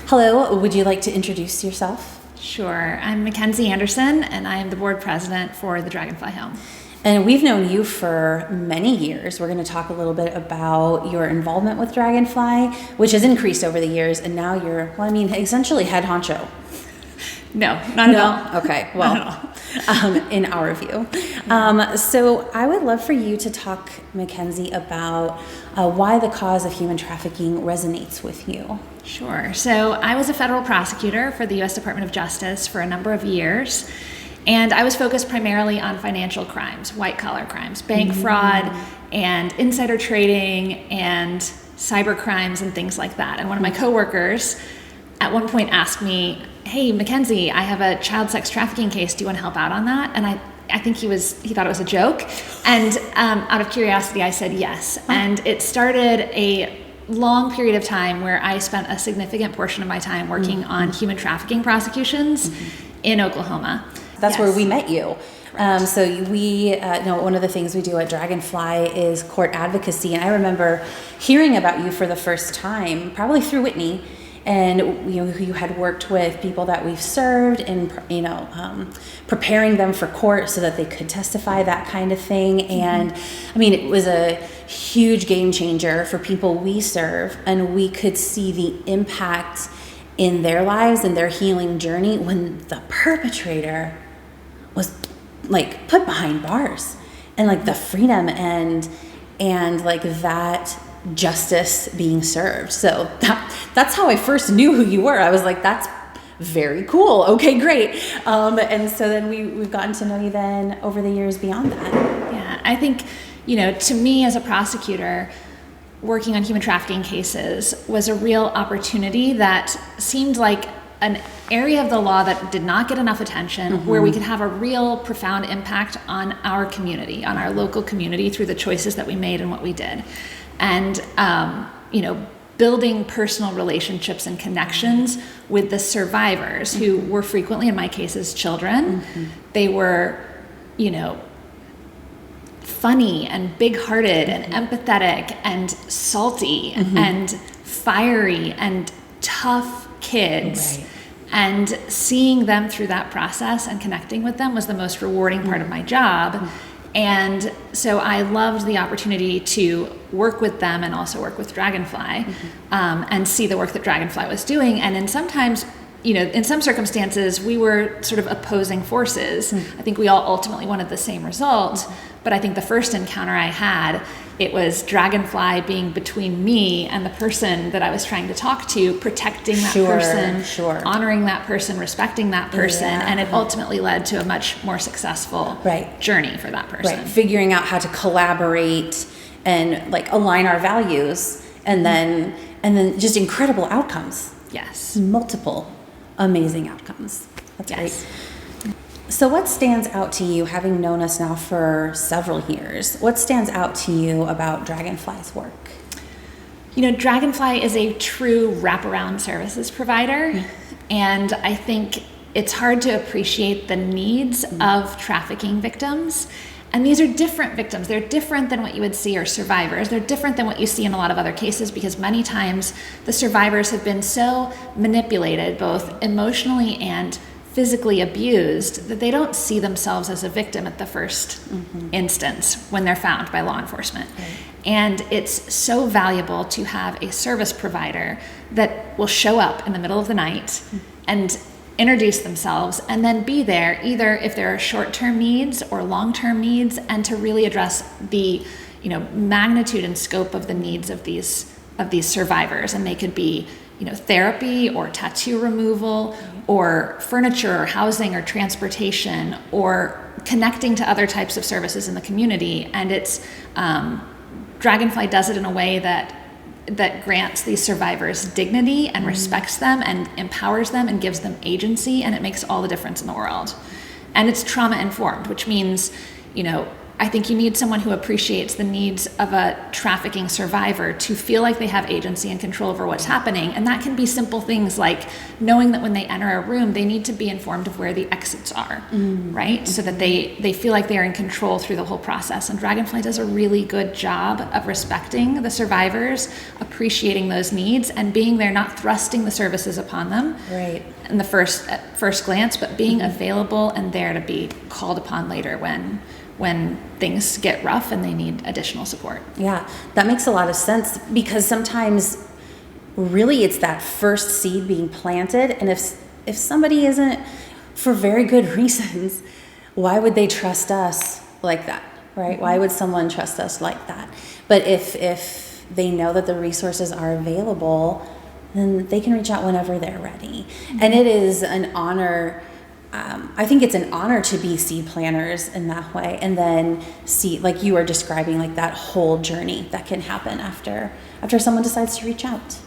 Hello, would you like to introduce yourself? Sure. I'm McKenzie Anderson, and I am the board president for the Dragonfly Home. And we've known you for many years. We're going to talk a little bit about your involvement with Dragonfly, which has increased over the years, and now you're, essentially head honcho. No, not at all. Okay, well, in our view. So I would love for you to talk, McKenzie, about why the cause of human trafficking resonates with you. Sure. So I was a federal prosecutor for the U.S. Department of Justice for a number of years, and I was focused primarily on financial crimes, white-collar crimes, bank fraud and insider trading and cyber crimes and things like that. And one of my coworkers at one point asked me, "Hey, McKenzie, I have a child sex trafficking case. Do you want to help out on that?" And I think he thought it was a joke. And out of curiosity, I said yes. And it started a long period of time where I spent a significant portion of my time working on human trafficking prosecutions in Oklahoma. That's where we met you. So we know one of the things we do at Dragonfly is court advocacy. And I remember hearing about you for the first time, probably through Whitney. And you had worked with people that we've served and, preparing them for court so that they could testify, that kind of thing. And it was a huge game changer for people we serve, and we could see the impact in their lives and their healing journey when the perpetrator was put behind bars, and the freedom and that justice being served. So that's how I first knew who you were. I was like, that's very cool. Okay, great. And so then we've gotten to know you then over the years beyond that. Yeah, I think, to me as a prosecutor, working on human trafficking cases was a real opportunity that seemed like an area of the law that did not get enough attention, where we could have a real profound impact on our community, on our local community, through the choices that we made and what we did. And, building personal relationships and connections with the survivors, who were frequently, in my cases, children. They were, funny and big-hearted and empathetic and salty and fiery and tough kids. Right. And seeing them through that process and connecting with them was the most rewarding part of my job. And so I loved the opportunity to work with them and also work with Dragonfly, and see the work that Dragonfly was doing. And in some circumstances, we were sort of opposing forces. I think we all ultimately wanted the same result. But I think the first encounter I had, it was Dragonfly being between me and the person that I was trying to talk to, protecting that person, honoring that person, respecting that person, and it ultimately led to a much more successful journey for that person. Right. Figuring out how to collaborate and align our values, and then just incredible outcomes. Yes. Multiple amazing outcomes. That's great. So what stands out to you, having known us now for several years? What stands out to you about Dragonfly's work? Dragonfly is a true wraparound services provider, and I think it's hard to appreciate the needs of trafficking victims. And these are different victims. They're different than what you would see are survivors. They're different than what you see in a lot of other cases, because many times the survivors have been so manipulated, both emotionally and physically abused, that they don't see themselves as a victim at the first instance when they're found by law enforcement. And it's so valuable to have a service provider that will show up in the middle of the night and introduce themselves, and then be there either if there are short-term needs or long-term needs, and to really address the magnitude and scope of the needs of these survivors. And they could be therapy or tattoo removal or furniture or housing or transportation or connecting to other types of services in the community. And it's Dragonfly does it in a way that grants these survivors dignity and respects them and empowers them and gives them agency, and it makes all the difference in the world. And it's trauma informed, which means I think you need someone who appreciates the needs of a trafficking survivor to feel like they have agency and control over what's happening. And that can be simple things like knowing that when they enter a room, they need to be informed of where the exits are, right? So that they feel like they are in control through the whole process. And Dragonfly does a really good job of respecting the survivors, appreciating those needs, and being there, not thrusting the services upon them in the at first glance, but being available and there to be called upon later when things get rough and they need additional support. Yeah, that makes a lot of sense, because sometimes really it's that first seed being planted, and if somebody isn't, for very good reasons, why would they trust us like that, right? Why would someone trust us like that? But if they know that the resources are available, then they can reach out whenever they're ready. And it is an honor. I think it's an honor to be seed planners in that way, and then see, like you were describing, like that whole journey that can happen after someone decides to reach out.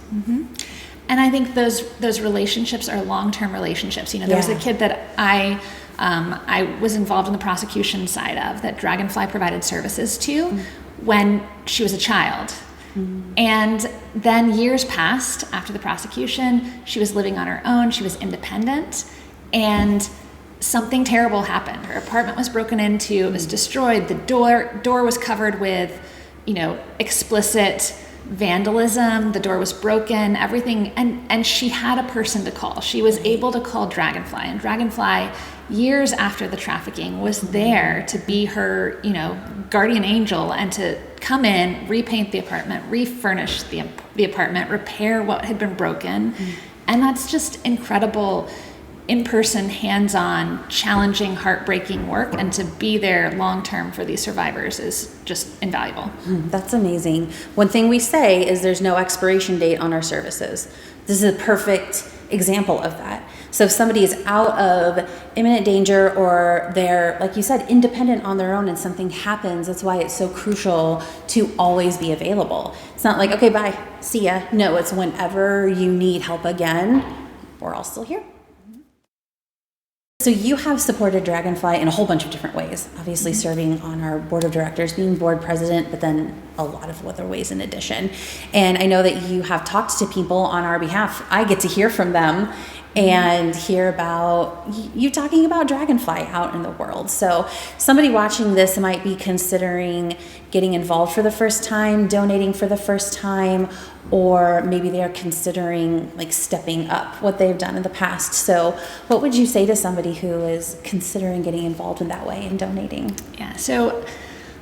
And I think those relationships are long-term relationships. You know, there was a kid that I was involved in the prosecution side of, that Dragonfly provided services to when she was a child. And then years passed after the prosecution. She was living on her own. She was independent. And something terrible happened. Her apartment was broken into, it was destroyed. The door was covered with, explicit vandalism. The door was broken, everything. And she had a person to call. She was able to call Dragonfly. And Dragonfly, years after the trafficking, was there to be her, guardian angel, and to come in, repaint the apartment, refurnish the apartment, repair what had been broken. And that's just incredible. In-person, hands-on, challenging, heartbreaking work, and to be there long-term for these survivors is just invaluable. That's amazing. One thing we say is there's no expiration date on our services. This is a perfect example of that. So if somebody is out of imminent danger, or they're, like you said, independent on their own, and something happens, that's why it's so crucial to always be available. It's not like, okay, bye, see ya. No, it's whenever you need help again, we're all still here. So you have supported Dragonfly in a whole bunch of different ways, obviously serving on our board of directors, being board president, but then a lot of other ways in addition. And I know that you have talked to people on our behalf. I get to hear from them and hear about you talking about Dragonfly out in the world. So somebody watching this might be considering getting involved for the first time, donating for the first time, or maybe they're considering like stepping up what they've done in the past. So what would you say to somebody who is considering getting involved in that way and donating? Yeah, so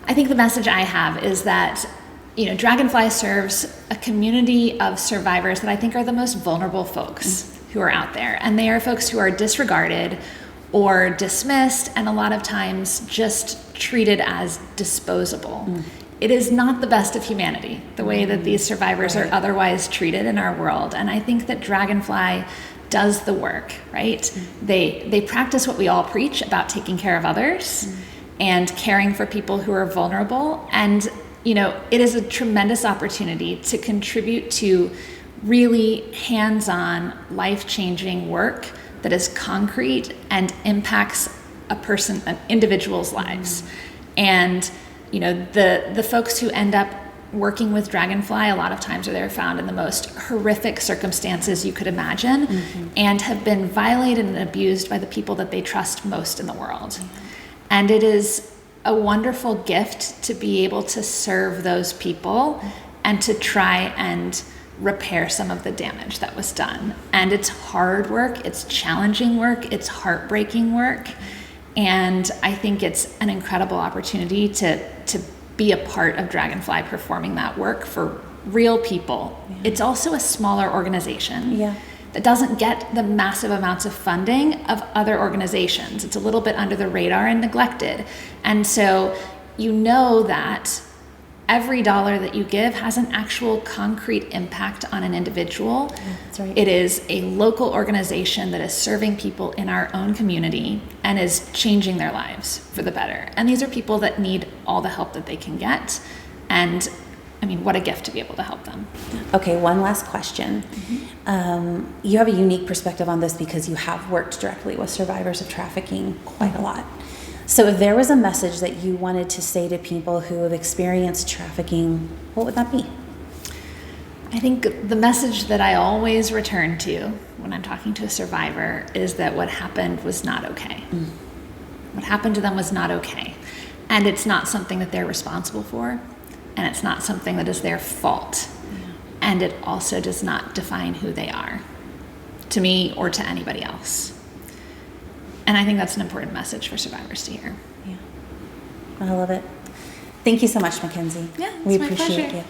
I think the message I have is that Dragonfly serves a community of survivors that I think are the most vulnerable folks who are out there. And they are folks who are disregarded or dismissed, and a lot of times just treated as disposable. It is not the best of humanity, the way that these survivors are otherwise treated in our world. And I think that Dragonfly does the work, right? They practice what we all preach about taking care of others and caring for people who are vulnerable. And, it is a tremendous opportunity to contribute to really hands-on, life-changing work that is concrete and impacts an individual's lives. And the folks who end up working with Dragonfly, a lot of times they're found in the most horrific circumstances you could imagine, and have been violated and abused by the people that they trust most in the world. And it is a wonderful gift to be able to serve those people and to try and repair some of the damage that was done. And it's hard work, it's challenging work, it's heartbreaking work. And I think it's an incredible opportunity to be a part of Dragonfly performing that work for real people. It's also a smaller organization that doesn't get the massive amounts of funding of other organizations. It's a little bit under the radar and neglected. And so that every dollar that you give has an actual concrete impact on an individual. That's right. It is a local organization that is serving people in our own community and is changing their lives for the better. And these are people that need all the help that they can get. And what a gift to be able to help them. Okay, one last question. You have a unique perspective on this because you have worked directly with survivors of trafficking quite a lot. So if there was a message that you wanted to say to people who have experienced trafficking, what would that be? I think the message that I always return to when I'm talking to a survivor is that what happened was not okay. What happened to them was not okay. And it's not something that they're responsible for, and it's not something that is their fault. And it also does not define who they are, to me or to anybody else. And I think that's an important message for survivors to hear. Yeah, I love it. Thank you so much, McKenzie. Yeah, it's we my appreciate pleasure. you.